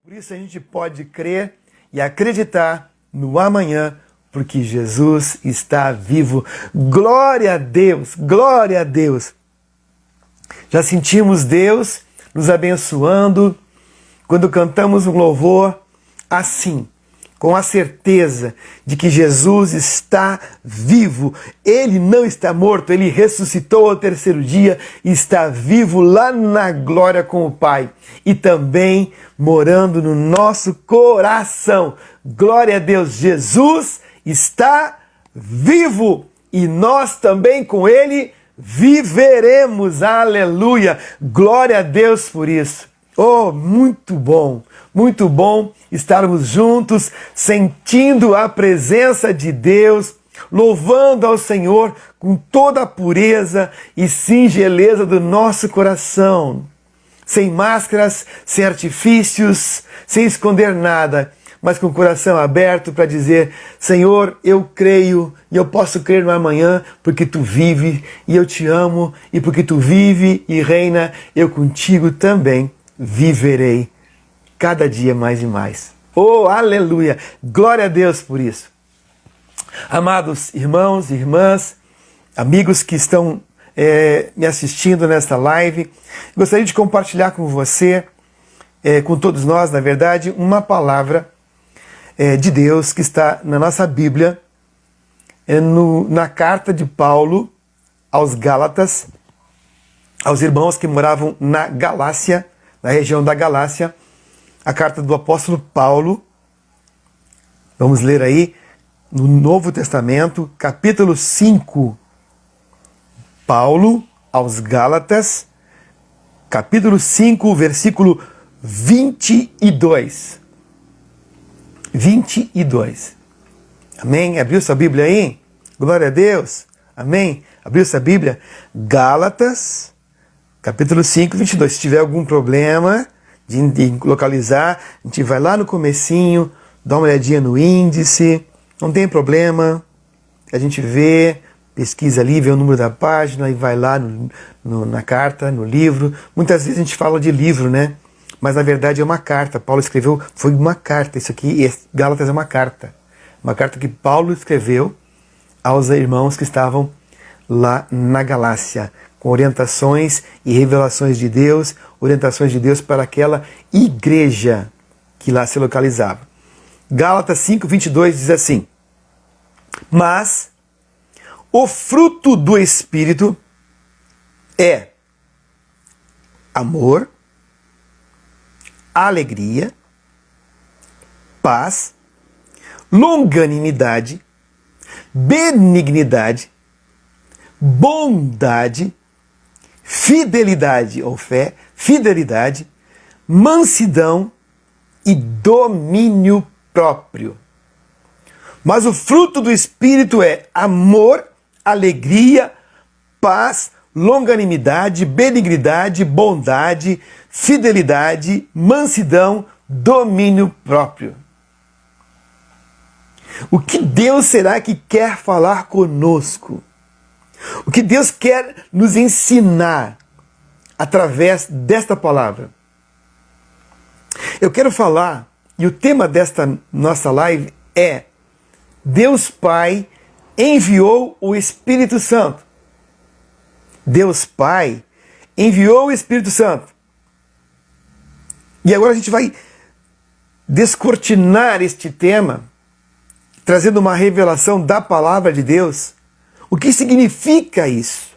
Por isso a gente pode crer e acreditar no amanhã, porque Jesus está vivo. Glória a Deus, glória a Deus. Já sentimos Deus nos abençoando quando cantamos um louvor assim, com a certeza de que Jesus está vivo. Ele não está morto, ele ressuscitou ao terceiro dia e está vivo lá na glória com o Pai e também morando no nosso coração. Glória a Deus, Jesus está vivo e nós também com ele viveremos. Aleluia! Glória a Deus por isso. Oh, muito bom estarmos juntos, sentindo a presença de Deus, louvando ao Senhor com toda a pureza e singeleza do nosso coração, sem máscaras, sem artifícios, sem esconder nada, mas com o coração aberto para dizer: Senhor, eu creio e eu posso crer no amanhã porque Tu vive e eu Te amo, e porque Tu vive e reina, eu contigo também viverei cada dia mais e mais. Oh, aleluia! Glória a Deus por isso. Amados irmãos e irmãs, amigos que estão me assistindo nesta live, gostaria de compartilhar com você, com todos nós, na verdade, uma palavra de Deus que está na nossa Bíblia, na carta de Paulo aos Gálatas, aos irmãos que moravam na Galácia, na região da Galácia, a carta do apóstolo Paulo. Vamos ler aí no Novo Testamento, capítulo 5. Paulo aos Gálatas, capítulo 5, versículo 22. 22. Amém? Abriu sua Bíblia aí? Glória a Deus. Amém? Abriu sua Bíblia? Gálatas, capítulo 5, 22. Se tiver algum problema de localizar, a gente vai lá no comecinho, dá uma olhadinha no índice, não tem problema, a gente vê, pesquisa ali, vê o número da página e vai lá na carta, no livro. Muitas vezes a gente fala de livro, né? Mas na verdade é uma carta. Paulo escreveu, foi uma carta. Isso aqui, Gálatas é uma carta. Uma carta que Paulo escreveu aos irmãos que estavam lá na Galácia, com orientações e revelações de Deus, orientações de Deus para aquela igreja que lá se localizava. Gálatas 5, 22 diz assim: mas o fruto do Espírito é amor, alegria, paz, longanimidade, benignidade, bondade, fidelidade ou fé, fidelidade, mansidão e domínio próprio. Mas o fruto do Espírito é amor, alegria, paz, longanimidade, benignidade, bondade, fidelidade, mansidão, domínio próprio. O que Deus será que quer falar conosco? O que Deus quer nos ensinar através desta palavra? Eu quero falar, e o tema desta nossa live é: Deus Pai enviou o Espírito Santo. Deus Pai enviou o Espírito Santo. E agora a gente vai descortinar este tema, trazendo uma revelação da palavra de Deus. O que significa isso?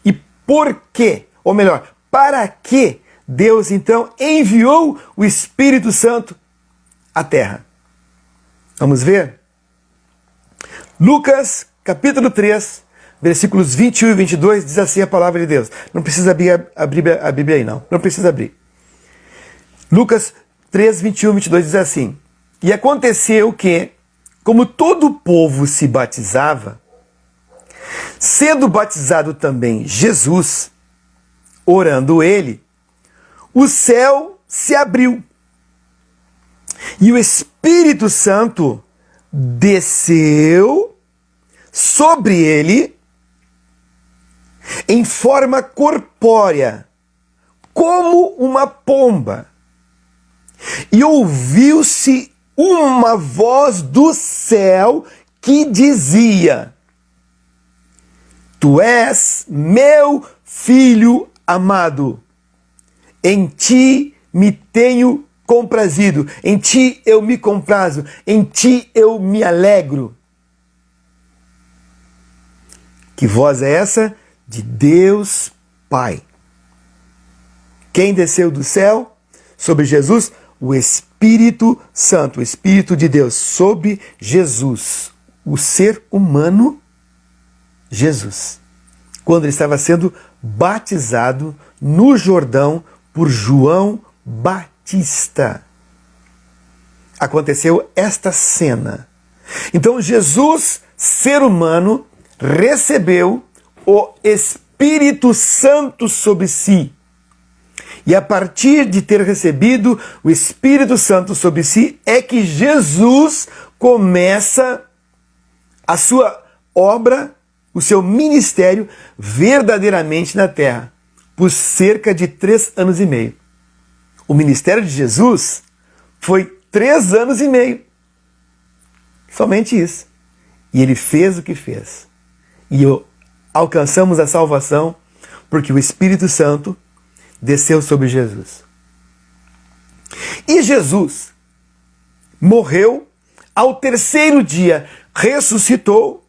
E por quê? Ou melhor, para que Deus então enviou o Espírito Santo à Terra? Vamos ver? Lucas, capítulo 3, versículos 21 e 22, diz assim a palavra de Deus. Não precisa abrir a Bíblia aí, não. Não precisa abrir. Lucas 3, 21 e 22 diz assim: e aconteceu que, como todo o povo se batizava, sendo batizado também Jesus, orando ele, o céu se abriu e o Espírito Santo desceu sobre ele em forma corpórea, como uma pomba. E ouviu-se uma voz do céu que dizia: Tu és meu filho amado, em ti me tenho comprazido, em ti eu me comprazo, em ti eu me alegro. Que voz é essa? De Deus Pai. Quem desceu do céu sobre Jesus? O Espírito Santo, o Espírito de Deus sobre Jesus, o ser humano Jesus, quando ele estava sendo batizado no Jordão por João Batista. Aconteceu esta cena. Então Jesus, ser humano, recebeu o Espírito Santo sobre si. E a partir de ter recebido o Espírito Santo sobre si, é que Jesus começa a sua obra, o seu ministério verdadeiramente na terra, por cerca de 3 anos e meio. O ministério de Jesus foi 3 anos e meio. Somente isso. E ele fez o que fez. E alcançamos a salvação porque o Espírito Santo desceu sobre Jesus. E Jesus morreu, ao 3º dia ressuscitou,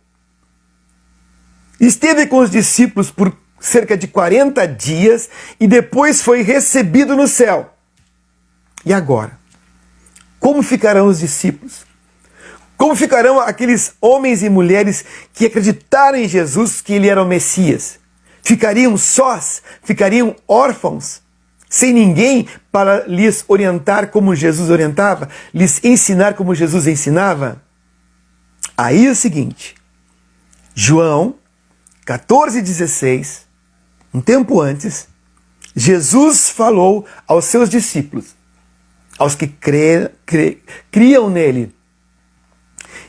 esteve com os discípulos por cerca de 40 dias e depois foi recebido no céu. E agora? Como ficarão os discípulos? Como ficarão aqueles homens e mulheres que acreditaram em Jesus, que ele era o Messias? Ficariam sós? Ficariam órfãos? Sem ninguém para lhes orientar como Jesus orientava? Lhes ensinar como Jesus ensinava? Aí é o seguinte, João 14,16, um tempo antes, Jesus falou aos seus discípulos, aos que criam nele: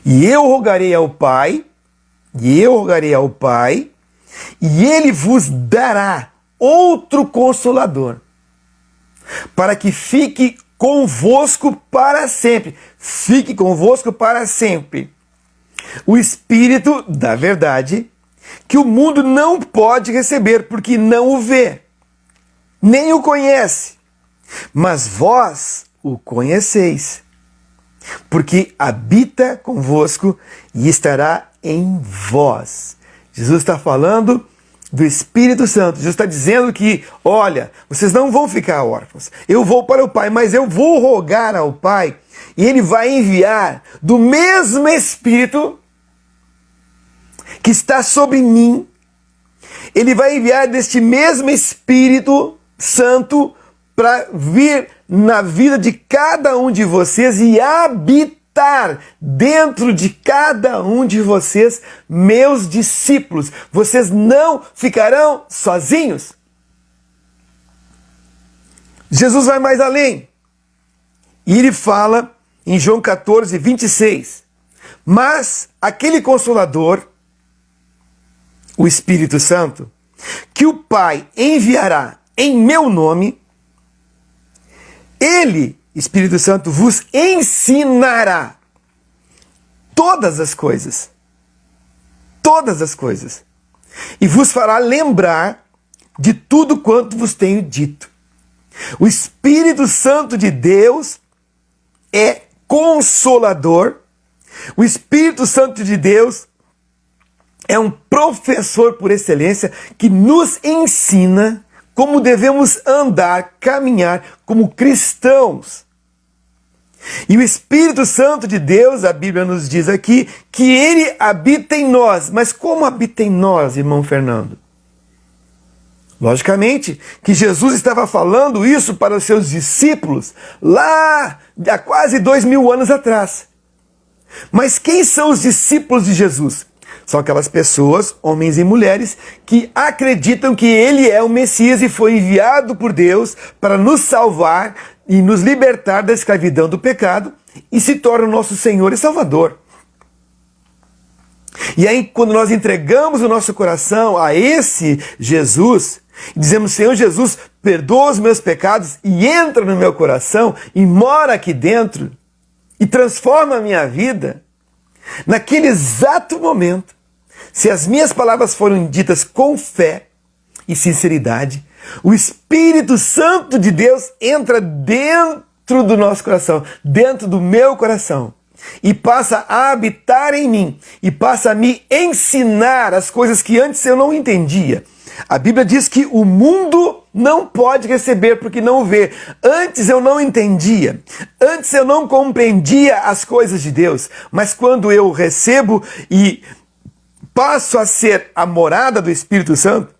E eu rogarei ao Pai, e ele vos dará outro Consolador, para que fique convosco para sempre. Fique convosco para sempre. O Espírito da verdade, que o mundo não pode receber, porque não o vê, nem o conhece. Mas vós o conheceis, porque habita convosco e estará em vós. Jesus está falando do Espírito Santo. Jesus está dizendo que, olha, vocês não vão ficar órfãos. Eu vou para o Pai, mas eu vou rogar ao Pai e Ele vai enviar do mesmo Espírito que está sobre mim. Ele vai enviar deste mesmo Espírito Santo para vir na vida de cada um de vocês e habitar dentro de cada um de vocês, meus discípulos. Vocês não ficarão sozinhos. Jesus vai mais além. E ele fala em João 14:26. Mas aquele Consolador, o Espírito Santo, que o Pai enviará em meu nome, ele, Espírito Santo, vos ensinará todas as coisas, e vos fará lembrar de tudo quanto vos tenho dito. O Espírito Santo de Deus é consolador. O Espírito Santo de Deus é um professor por excelência que nos ensina como devemos andar, caminhar como cristãos. E o Espírito Santo de Deus, a Bíblia nos diz aqui, que ele habita em nós. Mas como habita em nós, irmão Fernando? Logicamente que Jesus estava falando isso para os seus discípulos lá há quase 2000 anos atrás. Mas quem são os discípulos de Jesus? São aquelas pessoas, homens e mulheres, que acreditam que ele é o Messias e foi enviado por Deus para nos salvar e nos libertar da escravidão do pecado e se torna o nosso Senhor e Salvador. E aí, quando nós entregamos o nosso coração a esse Jesus, e dizemos: Senhor Jesus, perdoa os meus pecados e entra no meu coração e mora aqui dentro e transforma a minha vida, naquele exato momento, se as minhas palavras foram ditas com fé e sinceridade, o Espírito Santo de Deus entra dentro do nosso coração, dentro do meu coração, e passa a habitar em mim, e passa a me ensinar as coisas que antes eu não entendia. A Bíblia diz que o mundo não pode receber porque não vê. Antes eu não entendia, antes eu não compreendia as coisas de Deus, mas quando eu recebo e passo a ser a morada do Espírito Santo,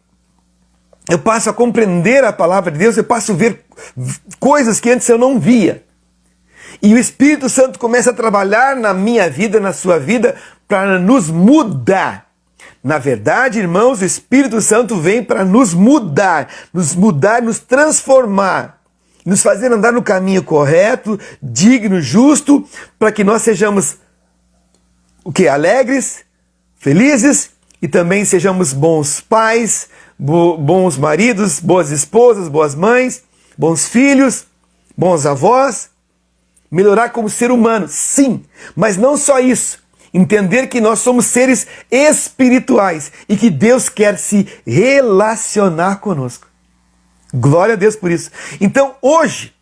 eu passo a compreender a palavra de Deus, eu passo a ver coisas que antes eu não via. E o Espírito Santo começa a trabalhar na minha vida, na sua vida, para nos mudar. Na verdade, irmãos, o Espírito Santo vem para nos mudar, nos transformar, nos fazer andar no caminho correto, digno, justo, para que nós sejamos o quê? Alegres, felizes e também sejamos bons pais, bons maridos, boas esposas, boas mães, bons filhos, bons avós, melhorar como ser humano, sim, mas não só isso. Entender que nós somos seres espirituais e que Deus quer se relacionar conosco. Glória a Deus por isso. Então hoje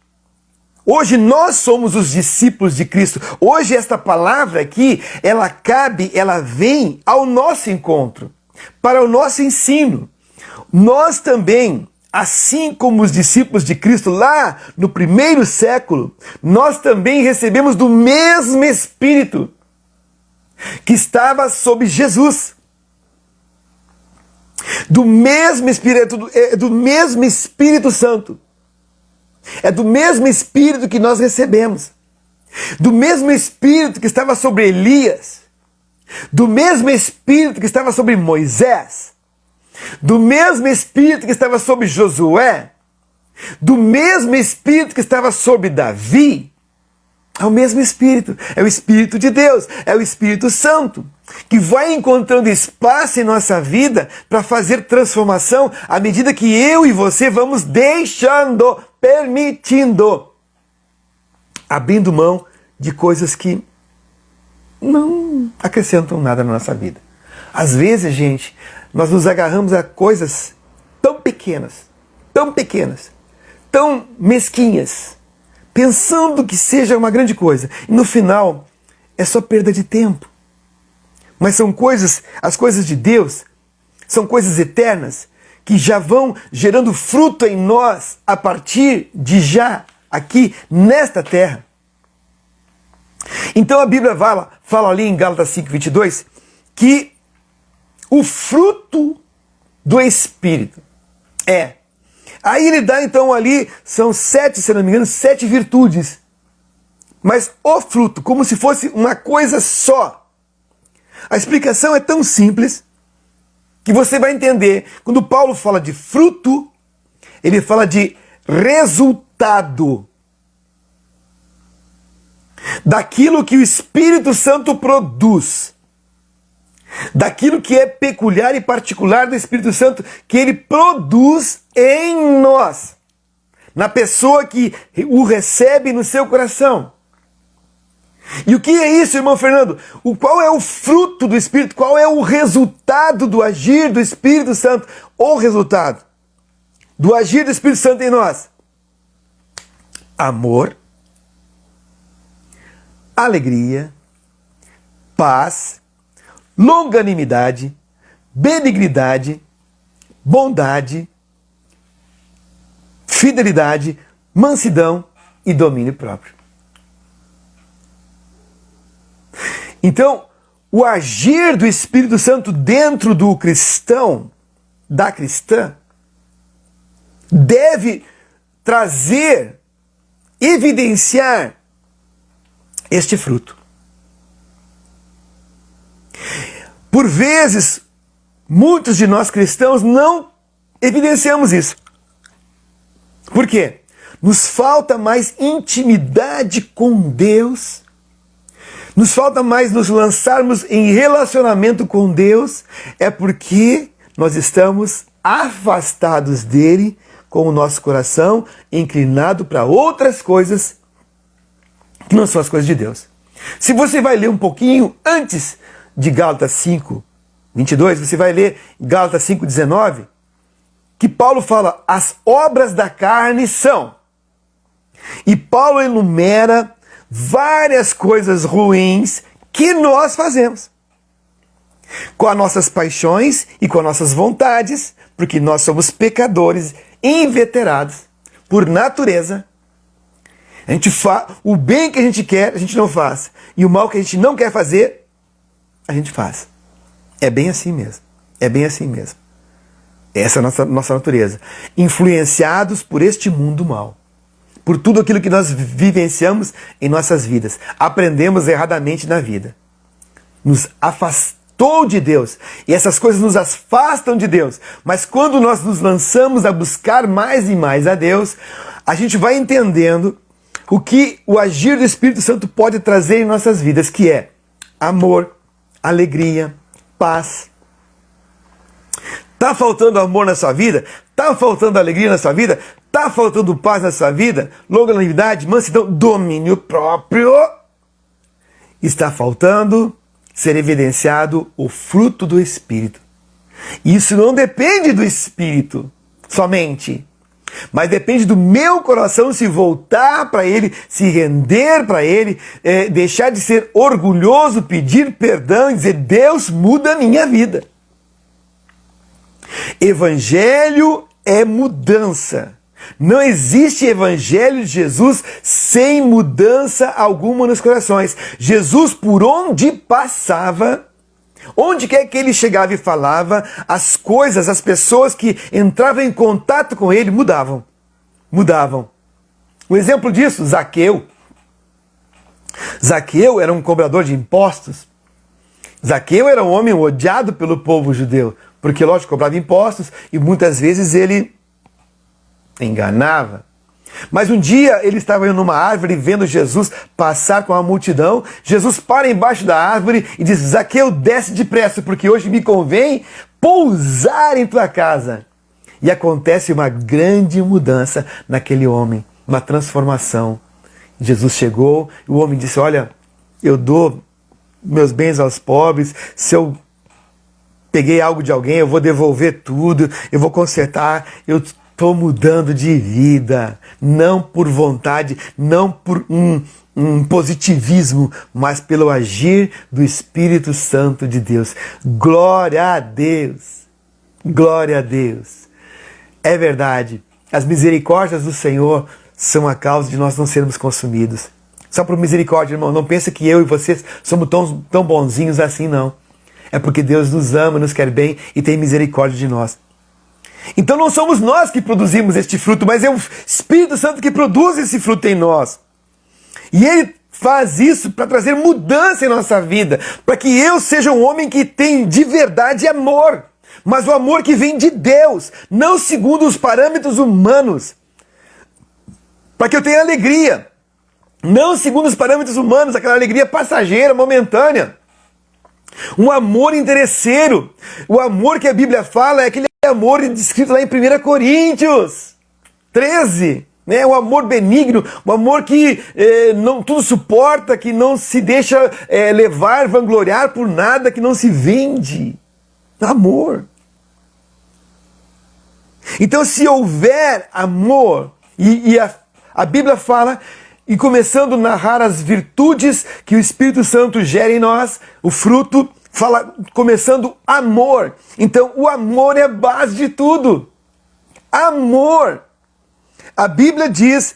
nós somos os discípulos de Cristo. Hoje esta palavra aqui, ela vem ao nosso encontro, para o nosso ensino. Nós também, assim como os discípulos de Cristo lá no primeiro século, nós também recebemos do mesmo Espírito que estava sobre Jesus. Do mesmo Espírito, do mesmo Espírito Santo. É do mesmo Espírito que nós recebemos. Do mesmo Espírito que estava sobre Elias. Do mesmo Espírito que estava sobre Moisés. Do mesmo Espírito que estava sobre Josué. Do mesmo Espírito que estava sobre Davi. É o mesmo Espírito, é o Espírito de Deus, é o Espírito Santo, que vai encontrando espaço em nossa vida para fazer transformação à medida que eu e você vamos deixando, permitindo, abrindo mão de coisas que não acrescentam nada na nossa vida. Às vezes, gente, nós nos agarramos a coisas tão pequenas, tão mesquinhas, pensando que seja uma grande coisa. E no final, é só perda de tempo. Mas são coisas, as coisas de Deus, são coisas eternas, que já vão gerando fruto em nós a partir de já, aqui, nesta terra. Então a Bíblia fala ali em Gálatas 5:22, que o fruto do Espírito é... Aí ele dá então ali, são 7, se não me engano, 7 virtudes. Mas o fruto, como se fosse uma coisa só. A explicação é tão simples que você vai entender. Quando Paulo fala de fruto, ele fala de resultado. Daquilo que o Espírito Santo produz. Daquilo que é peculiar e particular do Espírito Santo, que ele produz em nós, na pessoa que o recebe no seu coração. E o que é isso, irmão Fernando? Qual é o fruto do Espírito? Qual é o resultado do agir do Espírito Santo? O resultado do agir do Espírito Santo em nós? Amor, alegria, paz, longanimidade, benignidade, bondade, fidelidade, mansidão e domínio próprio. Então, o agir do Espírito Santo dentro do cristão, da cristã, deve trazer, evidenciar este fruto. Por vezes, muitos de nós cristãos não evidenciamos isso. Por quê? Nos falta mais intimidade com Deus, nos falta mais nos lançarmos em relacionamento com Deus, é porque nós estamos afastados dele com o nosso coração inclinado para outras coisas que não são as coisas de Deus. Se você vai ler um pouquinho antes de Gálatas 5:22, você vai ler Gálatas 5:19, que Paulo fala, as obras da carne são. E Paulo enumera várias coisas ruins que nós fazemos. Com as nossas paixões e com as nossas vontades, porque nós somos pecadores inveterados por natureza. O bem que a gente quer, a gente não faz. E o mal que a gente não quer fazer, a gente faz. É bem assim mesmo. É bem assim mesmo. Essa é a nossa natureza. Influenciados por este mundo mal. Por tudo aquilo que nós vivenciamos em nossas vidas. Aprendemos erradamente na vida. Nos afastou de Deus. E essas coisas nos afastam de Deus. Mas quando nós nos lançamos a buscar mais e mais a Deus, a gente vai entendendo o que o agir do Espírito Santo pode trazer em nossas vidas, que é amor, alegria, paz. Tá faltando amor na sua vida? Tá faltando alegria na sua vida? Tá faltando paz na sua vida? Longanimidade, mansidão, domínio próprio? Está faltando ser evidenciado o fruto do Espírito. Isso não depende do Espírito somente, mas depende do meu coração se voltar para Ele, se render para Ele, deixar de ser orgulhoso, pedir perdão e dizer, Deus, muda a minha vida. Evangelho é mudança. Não existe evangelho de Jesus sem mudança alguma nos corações. Jesus, por onde passava, onde quer que ele chegava e falava, as coisas, as pessoas que entravam em contato com ele mudavam. Mudavam. Um exemplo disso, Zaqueu. Zaqueu era um cobrador de impostos. Zaqueu era um homem odiado pelo povo judeu, porque, lógico, cobrava impostos e muitas vezes ele enganava. Mas um dia ele estava indo numa árvore vendo Jesus passar com a multidão. Jesus para embaixo da árvore e diz, Zaqueu, desce depressa, porque hoje me convém pousar em tua casa. E acontece uma grande mudança naquele homem, uma transformação. Jesus chegou e o homem disse, olha, eu dou meus bens aos pobres, se eu peguei algo de alguém, eu vou devolver tudo, eu vou consertar, eu estou mudando de vida, não por vontade, não por um positivismo, mas pelo agir do Espírito Santo de Deus. Glória a Deus! Glória a Deus! É verdade, as misericórdias do Senhor são a causa de nós não sermos consumidos. Só por misericórdia, irmão, não pensa que eu e vocês somos tão bonzinhos assim, não. É porque Deus nos ama, nos quer bem e tem misericórdia de nós. Então não somos nós que produzimos este fruto, mas é o Espírito Santo que produz esse fruto em nós. E Ele faz isso para trazer mudança em nossa vida, para que eu seja um homem que tem de verdade amor, mas o amor que vem de Deus, não segundo os parâmetros humanos, para que eu tenha alegria, não segundo os parâmetros humanos, aquela alegria passageira, momentânea. Um amor interesseiro. O amor que a Bíblia fala é aquele amor descrito lá em 1 Coríntios 13. Né? Um amor benigno, um amor que não tudo suporta, que não se deixa levar, vangloriar por nada, que não se vende. Amor. Então, se houver amor, e a Bíblia fala, e começando a narrar as virtudes que o Espírito Santo gera em nós, o fruto, fala, começando amor. Então, o amor é a base de tudo. Amor. A Bíblia diz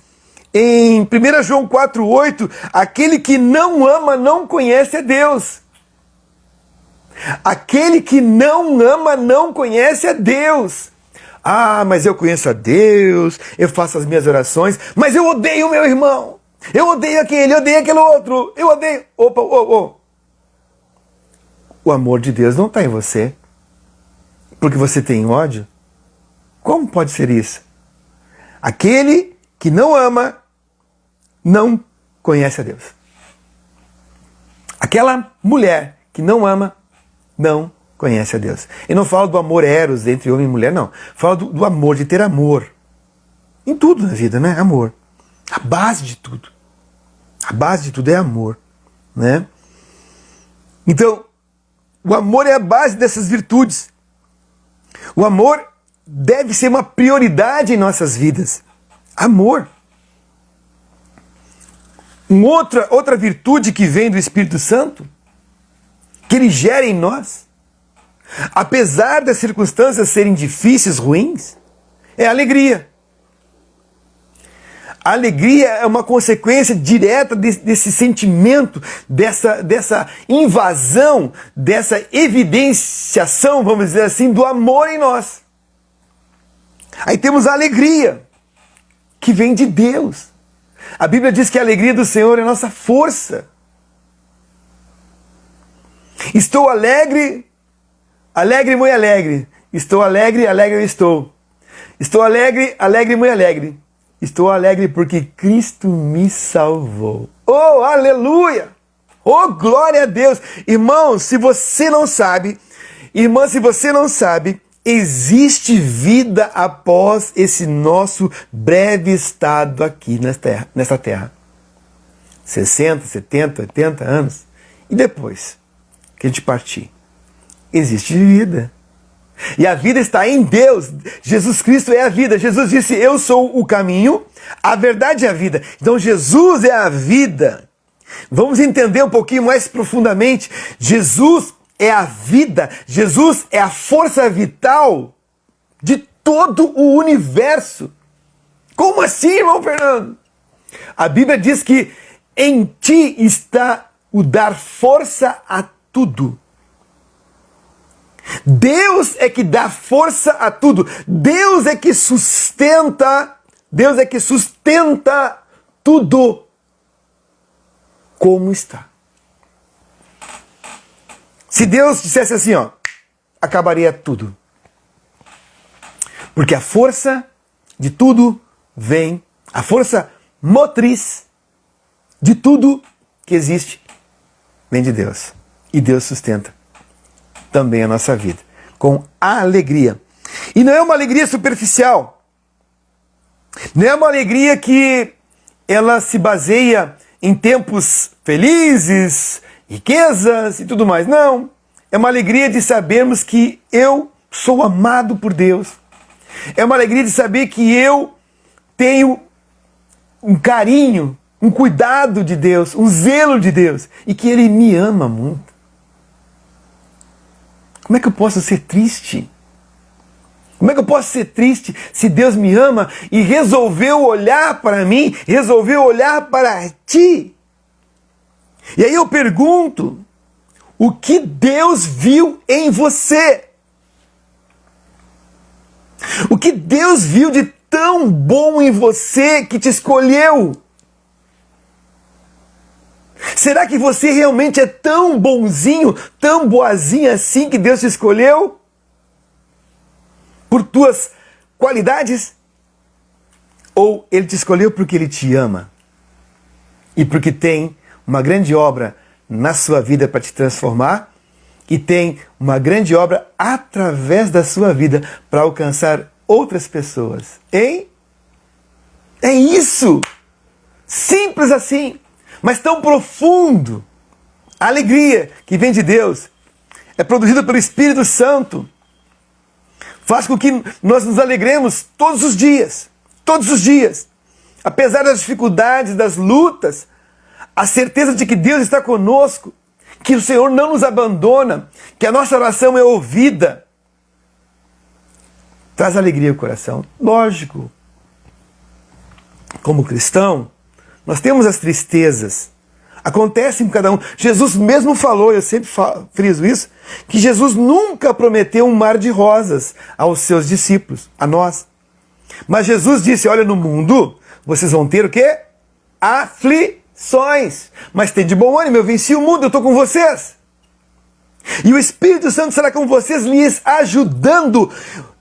em 1 João 4,8, aquele que não ama não conhece a Deus. Aquele que não ama não conhece a Deus. Ah, mas eu conheço a Deus, eu faço as minhas orações, mas eu odeio o meu irmão. Eu odeio aquele, eu odeio aquele outro, eu odeio... Opa. O amor de Deus não está em você, porque você tem ódio. Como pode ser isso? Aquele que não ama, não conhece a Deus. Aquela mulher que não ama, não conhece a Deus. Eu não falo do amor eros entre homem e mulher, não. Falo do amor, de ter amor. Em tudo na vida, né? Amor. A base de tudo. A base de tudo é amor, né? Então, o amor é a base dessas virtudes. O amor deve ser uma prioridade em nossas vidas. Amor. Outra virtude que vem do Espírito Santo, que ele gera em nós, apesar das circunstâncias serem difíceis, ruins, é a alegria. A alegria é uma consequência direta desse sentimento, dessa invasão, dessa evidenciação, vamos dizer assim, do amor em nós. Aí temos a alegria, que vem de Deus. A Bíblia diz que a alegria do Senhor é a nossa força. Estou alegre, alegre, muito alegre. Estou alegre, alegre eu estou. Estou alegre, alegre, muito alegre. Estou alegre porque Cristo me salvou. Oh, aleluia! Oh, glória a Deus! Irmãos, se você não sabe, existe vida após esse nosso breve estado aqui nesta terra. 60, 70, 80 anos. E depois que a gente partir, existe vida. E a vida está em Deus. Jesus Cristo é a vida. Jesus disse, eu sou o caminho, a verdade e a vida. Então Jesus é a vida. Vamos entender um pouquinho mais profundamente. Jesus é a vida. Jesus é a força vital de todo o universo. Como assim, irmão Fernando? A Bíblia diz que em ti está o dar força a tudo. Deus é que dá força a tudo. Deus é que sustenta tudo como está. Se Deus dissesse assim, ó, acabaria tudo. Porque a força de tudo vem, a força motriz de tudo que existe vem de Deus. E Deus sustenta também a nossa vida, com alegria. E não é uma alegria superficial, não é uma alegria que ela se baseia em tempos felizes, riquezas e tudo mais. Não, é uma alegria de sabermos que eu sou amado por Deus. É uma alegria de saber que eu tenho um carinho, um cuidado de Deus, um zelo de Deus e que Ele me ama muito. Como é que eu posso ser triste? Como é que eu posso ser triste se Deus me ama e resolveu olhar para mim, resolveu olhar para ti? E aí eu pergunto, o que Deus viu em você? O que Deus viu de tão bom em você que te escolheu? Será que você realmente é tão bonzinho, tão boazinha assim que Deus te escolheu? Por tuas qualidades? Ou Ele te escolheu porque Ele te ama? E porque tem uma grande obra na sua vida para te transformar? E tem uma grande obra através da sua vida para alcançar outras pessoas? Hein? É isso! Simples assim! Mas tão profundo. A alegria que vem de Deus é produzida pelo Espírito Santo. Faz com que nós nos alegremos todos os dias. Todos os dias. Apesar das dificuldades, das lutas, a certeza de que Deus está conosco, que o Senhor não nos abandona, que a nossa oração é ouvida. Traz alegria ao coração. Lógico. Como cristão, nós temos as tristezas, acontecem com cada um. Jesus mesmo falou, eu sempre friso isso, que Jesus nunca prometeu um mar de rosas aos seus discípulos, a nós. Mas Jesus disse, olha, no mundo vocês vão ter o quê? Aflições. Mas tem de bom ânimo, eu venci o mundo, eu estou com vocês. E o Espírito Santo será com vocês, lhes ajudando.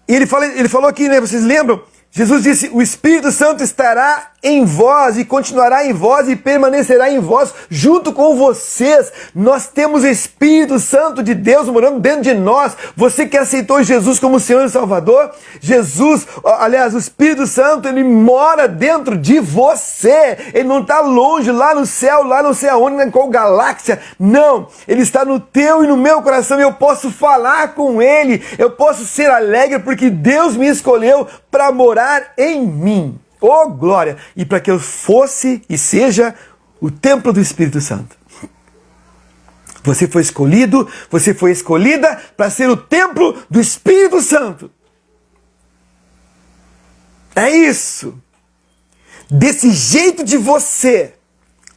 E ele falou aqui, né, vocês lembram? Jesus disse, o Espírito Santo estará em vós e continuará em vós e permanecerá em vós junto com vocês. Nós temos o Espírito Santo de Deus morando dentro de nós. Você que aceitou Jesus como Senhor e Salvador, Jesus, aliás, o Espírito Santo, ele mora dentro de você. Ele não está longe, lá no céu, lá não sei aonde, em qual galáxia. Não, ele está no teu e no meu coração. Eu posso falar com ele, eu posso ser alegre porque Deus me escolheu para morar em mim. Oh, glória! E para que eu fosse e seja o templo do Espírito Santo. Você foi escolhido, você foi escolhida para ser o templo do Espírito Santo. É isso. Desse jeito de você,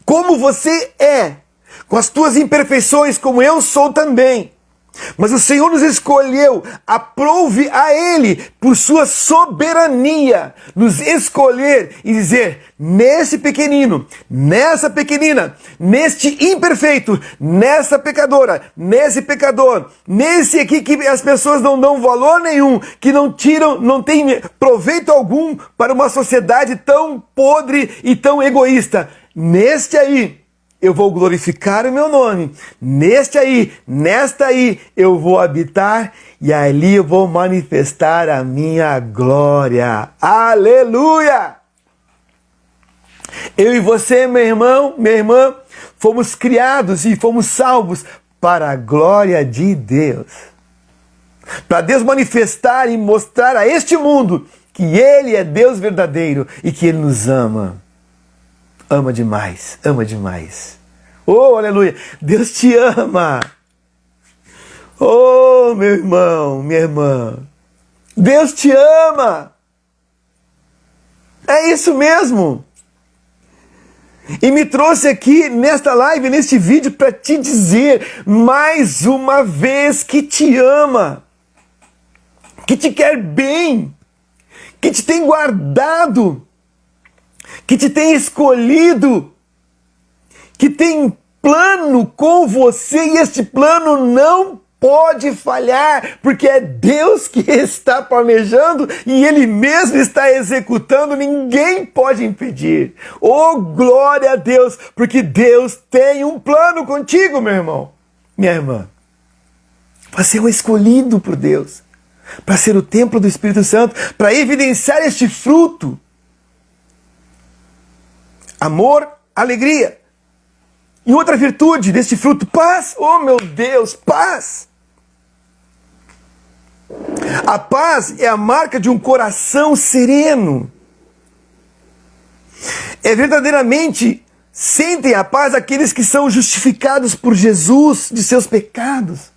como você é, com as tuas imperfeições, como eu sou também. Mas o Senhor nos escolheu, aprove a Ele, por sua soberania, nos escolher e dizer, nesse pequenino, nessa pequenina, neste imperfeito, nessa pecadora, nesse pecador, nesse aqui que as pessoas não dão valor nenhum, que não tiram, não tem proveito algum para uma sociedade tão podre e tão egoísta. Neste aí, eu vou glorificar o meu nome. Neste aí, nesta aí, eu vou habitar e ali eu vou manifestar a minha glória. Aleluia! Eu e você, meu irmão, minha irmã, fomos criados e fomos salvos para a glória de Deus. Para Deus manifestar e mostrar a este mundo que Ele é Deus verdadeiro e que Ele nos ama. Ama demais, ama demais. Oh, aleluia! Deus te ama! Oh, meu irmão, minha irmã! Deus te ama! É isso mesmo! E me trouxe aqui nesta live, neste vídeo, para te dizer mais uma vez que te ama, que te quer bem, que te tem guardado, que te tem escolhido, que tem plano com você e este plano não pode falhar, porque é Deus que está planejando e Ele mesmo está executando, ninguém pode impedir. Oh, glória a Deus, porque Deus tem um plano contigo, meu irmão, minha irmã. Você é um escolhido por Deus, para ser o templo do Espírito Santo, para evidenciar este fruto. Amor, alegria. E outra virtude deste fruto, paz. Oh, meu Deus, paz. A paz é a marca de um coração sereno. É verdadeiramente sentem a paz aqueles que são justificados por Jesus de seus pecados.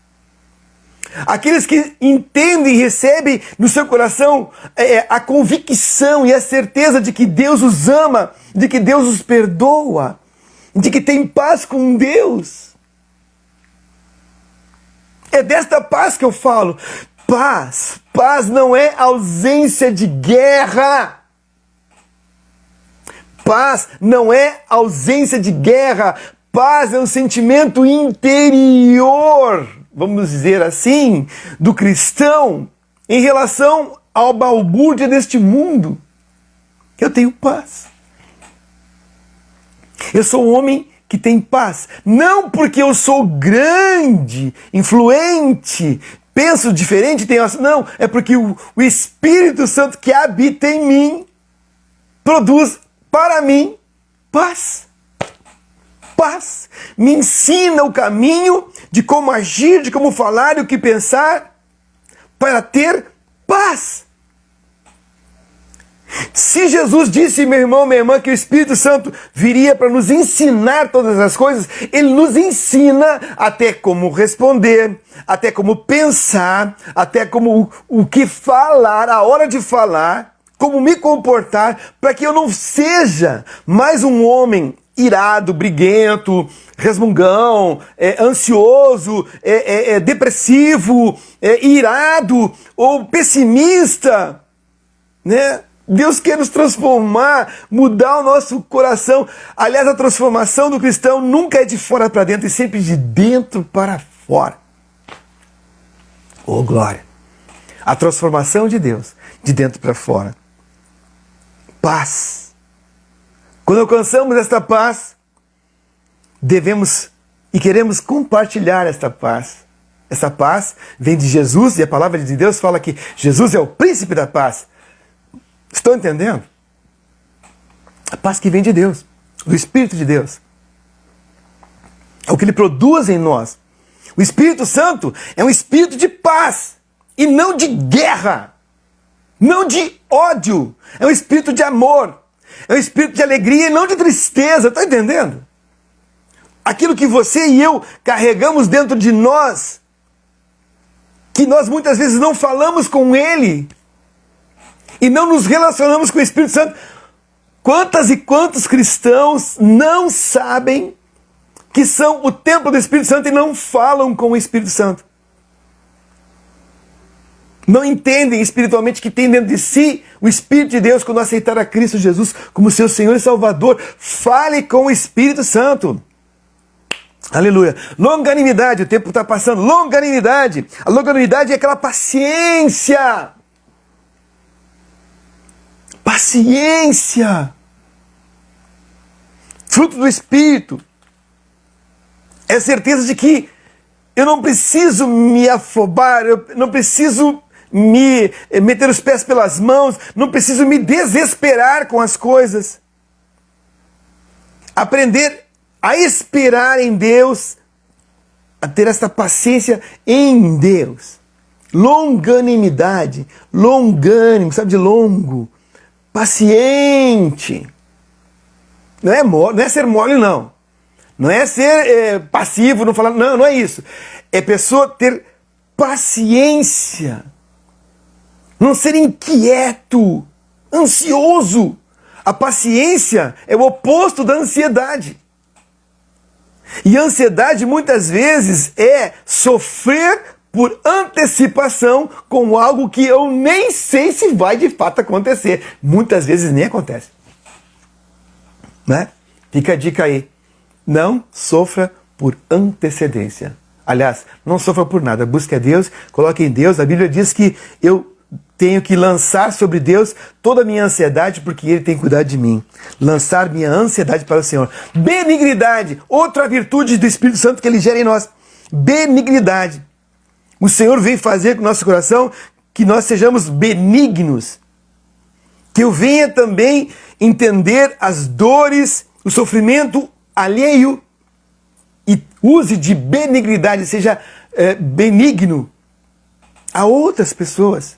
Aqueles que entendem e recebem no seu coração a convicção e a certeza de que Deus os ama, de que Deus os perdoa, de que tem paz com Deus. É desta paz que eu falo. Paz. Paz não é ausência de guerra. Paz não é ausência de guerra. Paz é um sentimento interior, vamos dizer assim, do cristão em relação ao balbúrdia deste mundo. Eu tenho paz. Eu sou um homem que tem paz. Não porque eu sou grande, influente, penso diferente, tenho... Não, é porque o Espírito Santo que habita em mim produz para mim paz. Paz. Me ensina o caminho de como agir, de como falar e o que pensar para ter paz. Se Jesus disse, meu irmão, minha irmã, que o Espírito Santo viria para nos ensinar todas as coisas, Ele nos ensina até como responder, até como pensar, até como o que falar, a hora de falar, como me comportar, para que eu não seja mais um homem irado, briguento, resmungão, ansioso, depressivo, irado ou pessimista, né? Deus quer nos transformar, mudar o nosso coração. Aliás, a transformação do cristão nunca é de fora para dentro, é sempre de dentro para fora. Oh, glória! A transformação de Deus, de dentro para fora. Paz. Quando alcançamos esta paz, devemos e queremos compartilhar esta paz. Essa paz vem de Jesus e a palavra de Deus fala que Jesus é o príncipe da paz. Estão entendendo? A paz que vem de Deus, do Espírito de Deus. É o que Ele produz em nós. O Espírito Santo é um espírito de paz e não de guerra, não de ódio. É um espírito de amor, é um espírito de alegria e não de tristeza. Está entendendo? Aquilo que você e eu carregamos dentro de nós, que nós muitas vezes não falamos com Ele e não nos relacionamos com o Espírito Santo. Quantas e quantos cristãos não sabem que são o templo do Espírito Santo e não falam com o Espírito Santo? Não entendem espiritualmente que tem dentro de si o Espírito de Deus quando aceitar a Cristo Jesus como seu Senhor e Salvador. Fale com o Espírito Santo. Aleluia. Longanimidade, o tempo está passando. Longanimidade. A longanimidade é aquela paciência. Paciência. Fruto do Espírito. É a certeza de que eu não preciso me afobar, eu não preciso me meter os pés pelas mãos, não preciso me desesperar com as coisas. Aprender a esperar em Deus, a ter essa paciência em Deus. Longanimidade, longânimo, sabe de longo, paciente. Não é ser mole, não. Não é ser passivo, não falar, não é isso. É pessoa ter paciência. Não ser inquieto, ansioso. A paciência é o oposto da ansiedade. E a ansiedade muitas vezes é sofrer por antecipação com algo que eu nem sei se vai de fato acontecer. Muitas vezes nem acontece. Né? Fica a dica aí. Não sofra por antecedência. Aliás, não sofra por nada. Busque a Deus, coloque em Deus. A Bíblia diz que eu tenho que lançar sobre Deus toda a minha ansiedade, porque Ele tem cuidado de mim. Lançar minha ansiedade para o Senhor. Benignidade, outra virtude do Espírito Santo que Ele gera em nós. Benignidade. O Senhor vem fazer com o nosso coração que nós sejamos benignos. Que eu venha também entender as dores, o sofrimento alheio e use de benignidade, seja benigno a outras pessoas.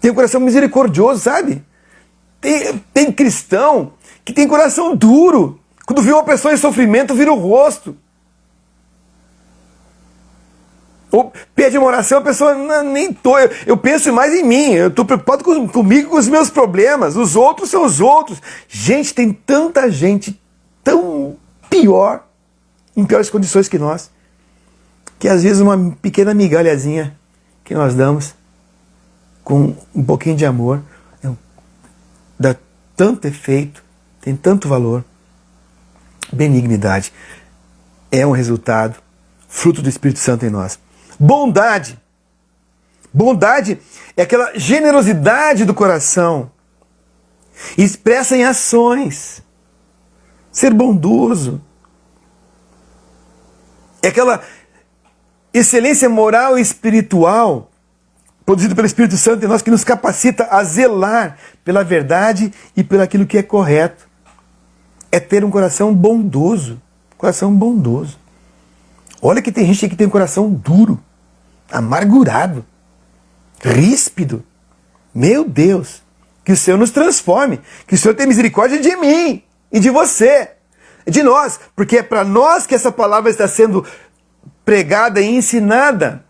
Tem um coração misericordioso, sabe? Tem cristão que tem coração duro. Quando vê uma pessoa em sofrimento, vira o rosto. Ou pede uma oração, a pessoa, nem tô, eu penso mais em mim, eu estou preocupado comigo, com os meus problemas, os outros são os outros. Gente, tem tanta gente tão pior, em piores condições que nós, que às vezes uma pequena migalhazinha que nós damos, com um pouquinho de amor, dá tanto efeito, tem tanto valor. Benignidade é um resultado, fruto do Espírito Santo em nós. Bondade. Bondade é aquela generosidade do coração, expressa em ações. Ser bondoso. É aquela excelência moral e espiritual produzido pelo Espírito Santo em nós, que nos capacita a zelar pela verdade e pelo aquilo que é correto. É ter um coração bondoso. Coração bondoso. Olha que tem gente que tem um coração duro, amargurado, ríspido. Meu Deus, que o Senhor nos transforme, que o Senhor tenha misericórdia de mim e de você, de nós, porque é para nós que essa palavra está sendo pregada e ensinada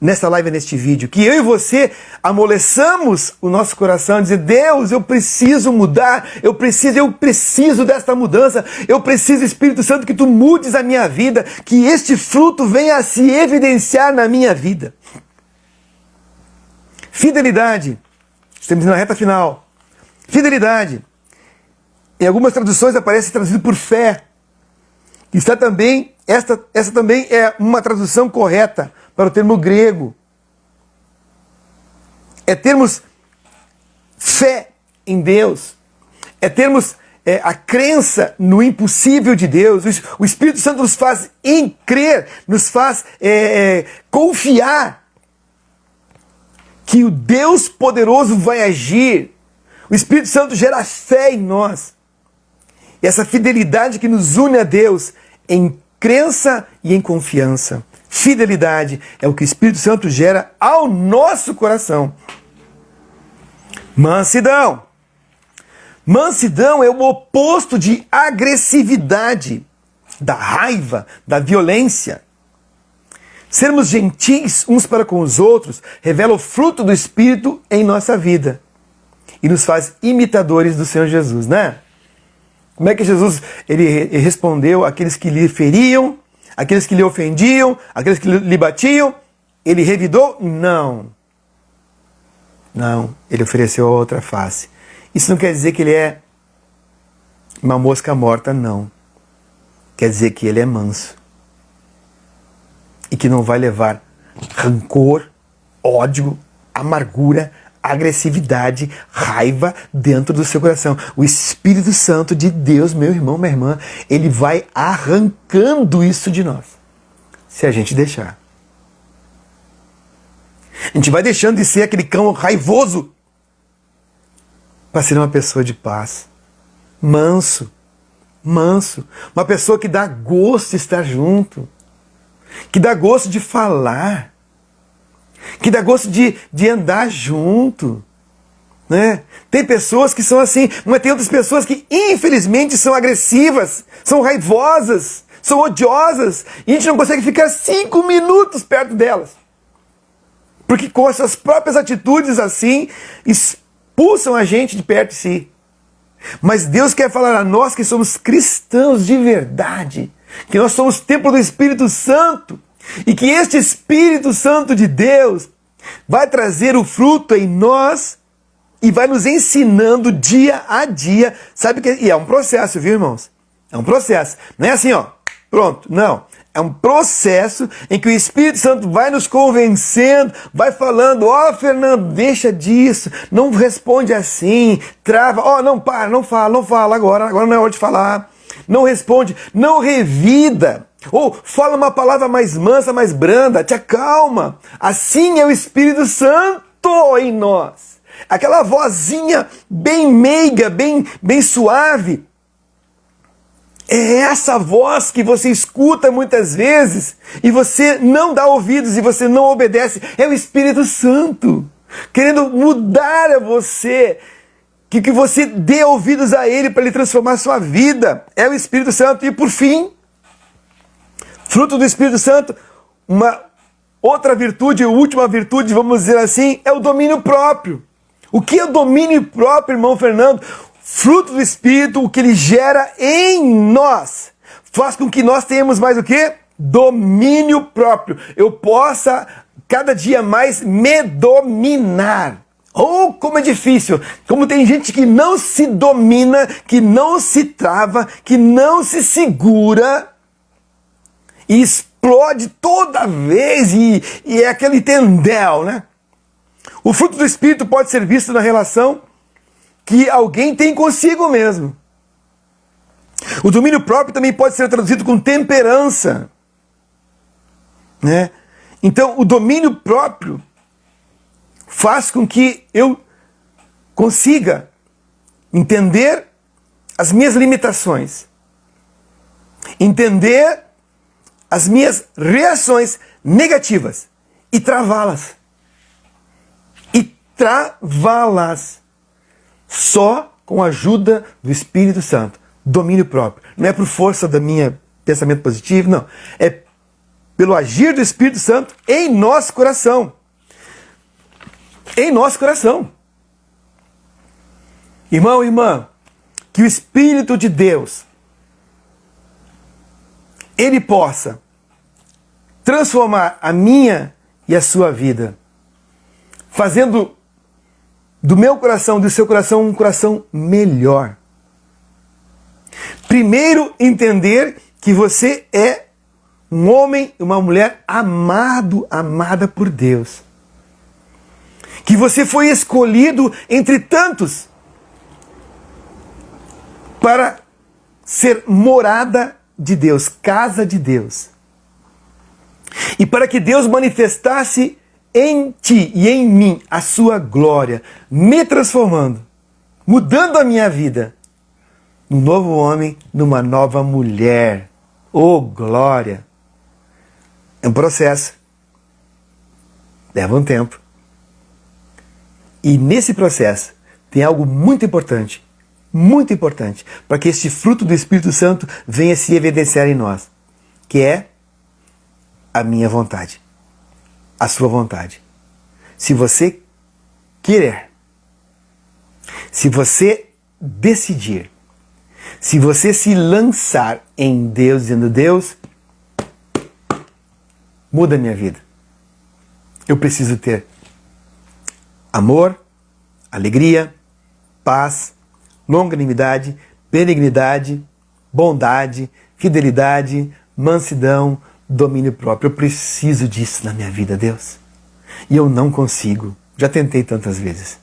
nessa live, neste vídeo, que eu e você amoleçamos o nosso coração e dizer: Deus, eu preciso mudar, eu preciso desta mudança, eu preciso, Espírito Santo, que tu mudes a minha vida, que este fruto venha a se evidenciar na minha vida. Fidelidade, estamos na reta final. Fidelidade, em algumas traduções aparece traduzido por fé. Está também, essa também é uma tradução correta para o termo grego. É termos fé em Deus. É termos a crença no impossível de Deus. O Espírito Santo nos faz crer, nos faz confiar que o Deus poderoso vai agir. O Espírito Santo gera fé em nós. E essa fidelidade que nos une a Deus em crença e em confiança. Fidelidade é o que o Espírito Santo gera ao nosso coração. Mansidão. Mansidão é o oposto de agressividade, da raiva, da violência. Sermos gentis uns para com os outros revela o fruto do Espírito em nossa vida e nos faz imitadores do Senhor Jesus, né? Como é que Jesus ele respondeu àqueles que lhe feriam, aqueles que lhe ofendiam, aqueles que lhe batiam? Ele revidou? Não. Não, ele ofereceu a outra face. Isso não quer dizer que ele é uma mosca morta, não. Quer dizer que ele é manso. E que não vai levar rancor, ódio, amargura, agressividade, raiva dentro do seu coração. O Espírito Santo de Deus, meu irmão, minha irmã, ele vai arrancando isso de nós, se a gente deixar. A gente vai deixando de ser aquele cão raivoso para ser uma pessoa de paz, manso, uma pessoa que dá gosto de estar junto, que dá gosto de falar, que dá gosto de andar junto, né? Tem pessoas que são assim, mas tem outras pessoas que infelizmente são agressivas, são raivosas, são odiosas, e a gente não consegue ficar 5 minutos perto delas, porque com as suas próprias atitudes assim, expulsam a gente de perto de si. Mas Deus quer falar a nós que somos cristãos de verdade, que nós somos templo do Espírito Santo, e que este Espírito Santo de Deus vai trazer o fruto em nós e vai nos ensinando dia a dia. Sabe que e é um processo, viu, irmãos? É um processo. Não é assim, ó, pronto, não. É um processo em que o Espírito Santo vai nos convencendo, vai falando, ó, Fernando, deixa disso, não responde assim, trava, ó, não para, não fala agora não é hora de falar. Não responde, não revida, ou fala uma palavra mais mansa, mais branda, te acalma. Assim é o Espírito Santo em nós. Aquela vozinha bem meiga, bem suave. É essa voz que você escuta muitas vezes e você não dá ouvidos e você não obedece. É o Espírito Santo querendo mudar a você, que você dê ouvidos a Ele para Ele transformar a sua vida. É o Espírito Santo. E por fim, fruto do Espírito Santo, uma outra virtude, última virtude, vamos dizer assim, é o domínio próprio. O que é o domínio próprio, irmão Fernando? Fruto do Espírito, o que ele gera em nós, faz com que nós tenhamos mais o quê? Domínio próprio. Eu possa cada dia mais me dominar. Oh, como é difícil, como tem gente que não se domina, que não se trava, que não se segura e explode toda vez e é aquele tendel, né? O fruto do Espírito pode ser visto na relação que alguém tem consigo mesmo. O domínio próprio também pode ser traduzido com temperança, né? Então, o domínio próprio faz com que eu consiga entender as minhas limitações, entender as minhas reações negativas e travá-las. Só com a ajuda do Espírito Santo. Domínio próprio. Não é por força da minha pensamento positivo, não. É pelo agir do Espírito Santo em nosso coração. Em nosso coração. Irmão e irmã, que o Espírito de Deus, ele possa transformar a minha e a sua vida, fazendo do meu coração, do seu coração, um coração melhor. Primeiro, entender que você é um homem e uma mulher amada por Deus. Que você foi escolhido entre tantos para ser morada de Deus, casa de Deus. E para que Deus manifestasse em ti e em mim a sua glória, me transformando, mudando a minha vida, num novo homem, numa nova mulher. Oh, glória! É um processo. Leva um tempo. E nesse processo tem algo muito importante, para que este fruto do Espírito Santo venha se evidenciar em nós, que é a minha vontade, a sua vontade. Se você querer, se você decidir, se você se lançar em Deus, dizendo: Deus, muda a minha vida. Eu preciso ter amor, alegria, paz, longanimidade, benignidade, bondade, fidelidade, mansidão, domínio próprio. Eu preciso disso na minha vida, Deus. E eu não consigo. Já tentei tantas vezes.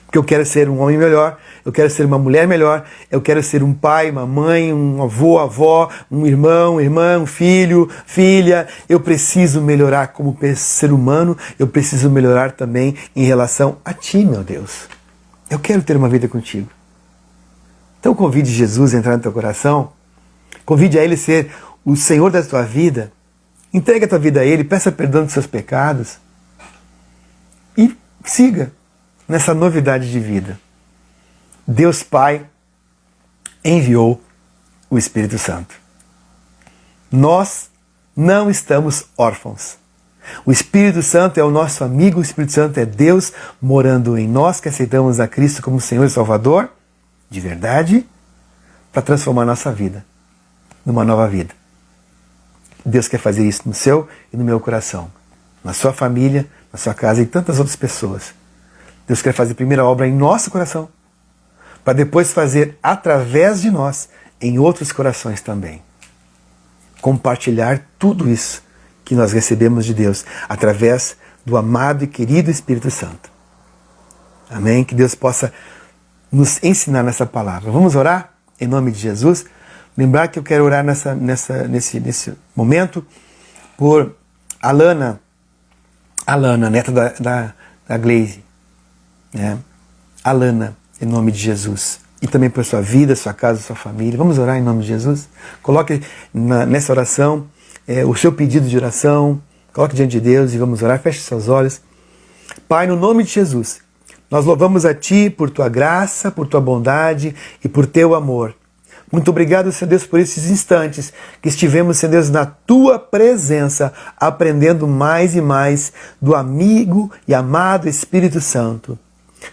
Porque eu quero ser um homem melhor, eu quero ser uma mulher melhor, eu quero ser um pai, uma mãe, um avô, avó, um irmão, irmã, um filho, filha. Eu preciso melhorar como ser humano, eu preciso melhorar também em relação a ti, meu Deus. Eu quero ter uma vida contigo. Então convide Jesus a entrar no teu coração, convide a Ele ser o Senhor da tua vida, entregue a tua vida a Ele, peça perdão dos seus pecados e siga nessa novidade de vida. Deus Pai enviou o Espírito Santo. Nós não estamos órfãos. O Espírito Santo é o nosso amigo, o Espírito Santo é Deus morando em nós, que aceitamos a Cristo como Senhor e Salvador, de verdade, para transformar a nossa vida numa nova vida. Deus quer fazer isso no seu e no meu coração, na sua família, na sua casa e tantas outras pessoas. Deus quer fazer a primeira obra em nosso coração, para depois fazer através de nós em outros corações também. Compartilhar tudo isso que nós recebemos de Deus através do amado e querido Espírito Santo. Amém? Que Deus possa nos ensinar nessa palavra. Vamos orar em nome de Jesus? Lembrar que eu quero orar nesse momento por Alana, neta da Glaze. Alana, em nome de Jesus. E também por sua vida, sua casa, sua família. Vamos orar em nome de Jesus? Coloque nessa oração o seu pedido de oração. Coloque diante de Deus e vamos orar. Feche seus olhos. Pai, no nome de Jesus, nós louvamos a Ti por Tua graça, por Tua bondade e por Teu amor. Muito obrigado, Senhor Deus, por esses instantes que estivemos, Senhor Deus, na Tua presença, aprendendo mais e mais do amigo e amado Espírito Santo.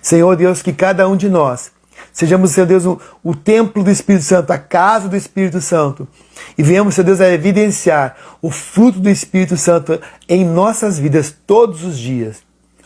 Senhor Deus, que cada um de nós sejamos, Senhor Deus, o templo do Espírito Santo, a casa do Espírito Santo, e venhamos, Senhor Deus, a evidenciar o fruto do Espírito Santo em nossas vidas todos os dias.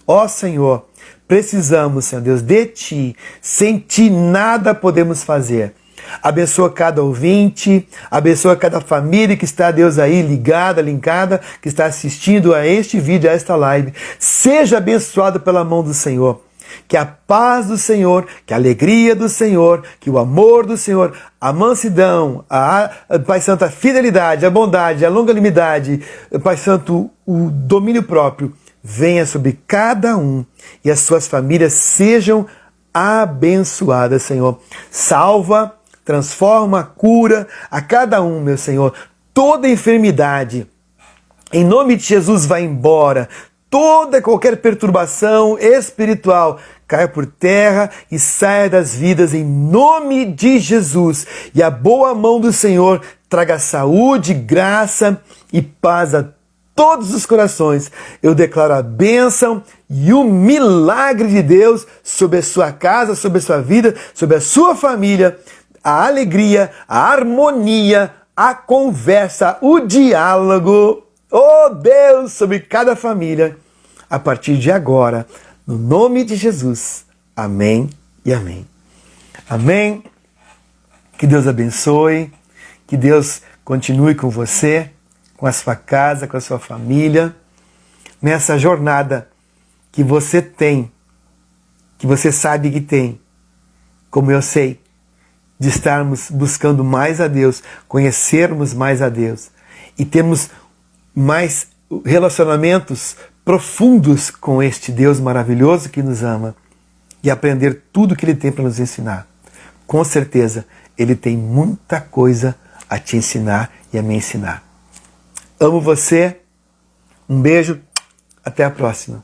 Ó Senhor, precisamos, Senhor Deus, de Ti. Sem Ti nada podemos fazer. Abençoa cada ouvinte, abençoa cada família que está, Deus, aí ligada, linkada, que está assistindo a este vídeo, a esta live. Seja abençoado pela mão do Senhor. Que a paz do Senhor, que a alegria do Senhor, que o amor do Senhor, a mansidão, Pai Santo, a fidelidade, a bondade, a longanimidade, Pai Santo, o domínio próprio, venha sobre cada um e as suas famílias sejam abençoadas, Senhor. Salva, transforma, cura a cada um, meu Senhor. Toda enfermidade, em nome de Jesus, vai embora. Qualquer perturbação espiritual caia por terra e saia das vidas em nome de Jesus. E a boa mão do Senhor traga saúde, graça e paz a todos os corações. Eu declaro a bênção e o milagre de Deus sobre a sua casa, sobre a sua vida, sobre a sua família, a alegria, a harmonia, a conversa, o diálogo. Oh Deus, sobre cada família, a partir de agora, no nome de Jesus. Amém e amém. Amém. Que Deus abençoe, que Deus continue com você, com a sua casa, com a sua família, nessa jornada que você tem, que você sabe que tem, como eu sei, de estarmos buscando mais a Deus, conhecermos mais a Deus e termos mais relacionamentos profundos com este Deus maravilhoso que nos ama e aprender tudo que Ele tem para nos ensinar. Com certeza, Ele tem muita coisa a te ensinar e a me ensinar. Amo você, um beijo, até a próxima.